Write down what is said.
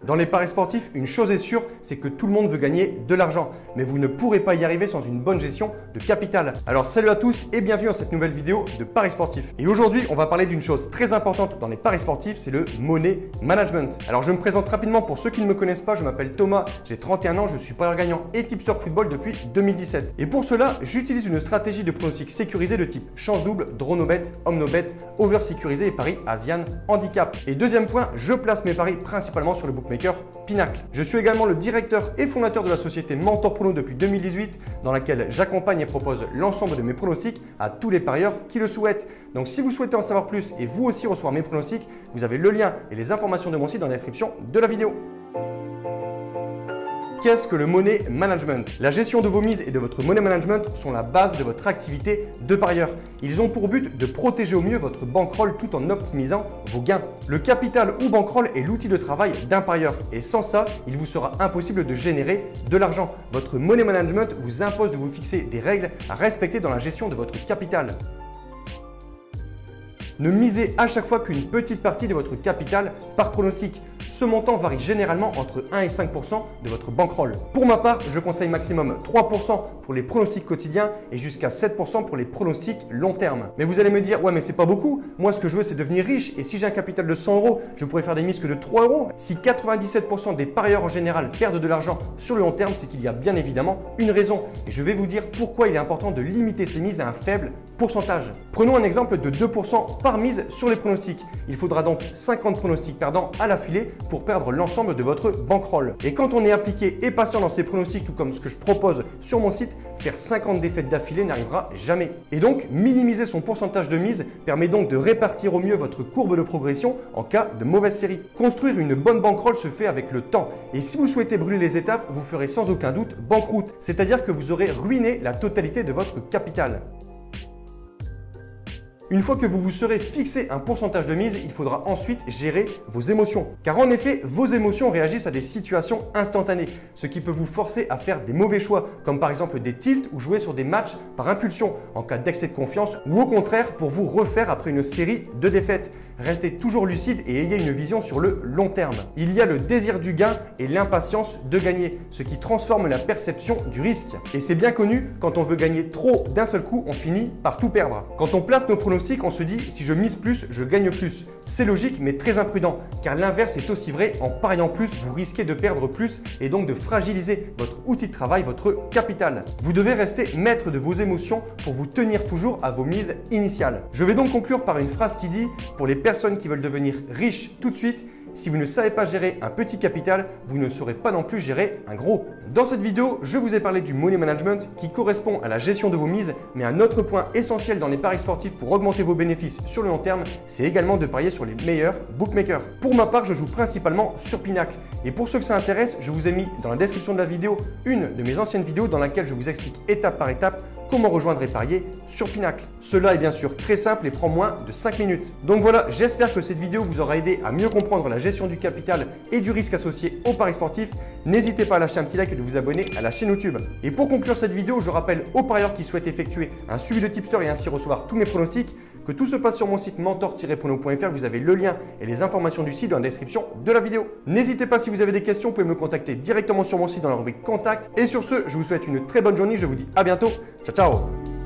Dans les paris sportifs, une chose est sûre, c'est que tout le monde veut gagner de l'argent. Mais vous ne pourrez pas y arriver sans une bonne gestion de capital. Alors salut à tous et bienvenue dans cette nouvelle vidéo de paris sportifs. Et aujourd'hui, on va parler d'une chose très importante dans les paris sportifs, c'est le money management. Alors je me présente rapidement pour ceux qui ne me connaissent pas, je m'appelle Thomas, j'ai 31 ans, je suis parieur gagnant et tipster football depuis 2017. Et pour cela, j'utilise une stratégie de pronostic sécurisé de type chance double, draw no bet, home no bet, over sécurisé et paris Asian handicap. Et deuxième point, je place mes paris principalement sur le bookmaker Pinacle. Je suis également le directeur et fondateur de la société Mentor Prono depuis 2018 dans laquelle j'accompagne et propose l'ensemble de mes pronostics à tous les parieurs qui le souhaitent. Donc si vous souhaitez en savoir plus et vous aussi recevoir mes pronostics, vous avez le lien et les informations de mon site dans la description de la vidéo. Qu'est-ce que le money management? La gestion de vos mises et de votre money management sont la base de votre activité de parieur. Ils ont pour but de protéger au mieux votre bankroll tout en optimisant vos gains. Le capital ou bankroll est l'outil de travail d'un parieur et sans ça, il vous sera impossible de générer de l'argent. Votre money management vous impose de vous fixer des règles à respecter dans la gestion de votre capital. Ne misez à chaque fois qu'une petite partie de votre capital par pronostic. Ce montant varie généralement entre 1 et 5% de votre bankroll. Pour ma part, je conseille maximum 3% pour les pronostics quotidiens et jusqu'à 7% pour les pronostics long terme. Mais vous allez me dire, ouais mais c'est pas beaucoup, moi ce que je veux c'est devenir riche et si j'ai un capital de 100 €, je pourrais faire des mises que de 3 €. Si 97% des parieurs en général perdent de l'argent sur le long terme, c'est qu'il y a bien évidemment une raison. Et je vais vous dire pourquoi il est important de limiter ces mises à un faible pourcentage. Prenons un exemple de 2% par mise sur les pronostics. Il faudra donc 50 pronostics perdants à l'affilée pour perdre l'ensemble de votre bankroll. Et quand on est appliqué et patient dans ces pronostics, tout comme ce que je propose sur mon site, faire 50 défaites d'affilée n'arrivera jamais. Et donc, minimiser son pourcentage de mise permet donc de répartir au mieux votre courbe de progression en cas de mauvaise série. Construire une bonne bankroll se fait avec le temps. Et si vous souhaitez brûler les étapes, vous ferez sans aucun doute banqueroute. C'est-à-dire que vous aurez ruiné la totalité de votre capital. Une fois que vous vous serez fixé un pourcentage de mise, il faudra ensuite gérer vos émotions. Car en effet, vos émotions réagissent à des situations instantanées, ce qui peut vous forcer à faire des mauvais choix, comme par exemple des tilts ou jouer sur des matchs par impulsion, en cas d'excès de confiance, ou au contraire pour vous refaire après une série de défaites. Restez toujours lucide et ayez une vision sur le long terme. Il y a le désir du gain et l'impatience de gagner, ce qui transforme la perception du risque. Et c'est bien connu, quand on veut gagner trop d'un seul coup, on finit par tout perdre. Quand on place nos pronostics, on se dit si je mise plus, je gagne plus. C'est logique mais très imprudent, car l'inverse est aussi vrai. En pariant plus, vous risquez de perdre plus et donc de fragiliser votre outil de travail, votre capital. Vous devez rester maître de vos émotions pour vous tenir toujours à vos mises initiales. Je vais donc conclure par une phrase qui dit « Pour les personnes qui veulent devenir riches tout de suite, si vous ne savez pas gérer un petit capital, vous ne saurez pas non plus gérer un gros. » Dans cette vidéo, je vous ai parlé du money management qui correspond à la gestion de vos mises, mais un autre point essentiel dans les paris sportifs pour augmenter vos bénéfices sur le long terme, c'est également de parier sur les meilleurs bookmakers. Pour ma part, je joue principalement sur Pinacle. Et pour ceux que ça intéresse, je vous ai mis dans la description de la vidéo une de mes anciennes vidéos dans laquelle je vous explique étape par étape comment rejoindre et parier sur Pinacle. Cela est bien sûr très simple et prend moins de 5 minutes. Donc voilà, j'espère que cette vidéo vous aura aidé à mieux comprendre la gestion du capital et du risque associé aux paris sportifs. N'hésitez pas à lâcher un petit like et de vous abonner à la chaîne YouTube. Et pour conclure cette vidéo, je rappelle aux parieurs qui souhaitent effectuer un suivi de tipster et ainsi recevoir tous mes pronostics que tout se passe sur mon site mentor-prono.fr. Vous avez le lien et les informations du site dans la description de la vidéo. N'hésitez pas, si vous avez des questions, vous pouvez me contacter directement sur mon site dans la rubrique Contact. Et sur ce, je vous souhaite une très bonne journée. Je vous dis à bientôt. Ciao, ciao!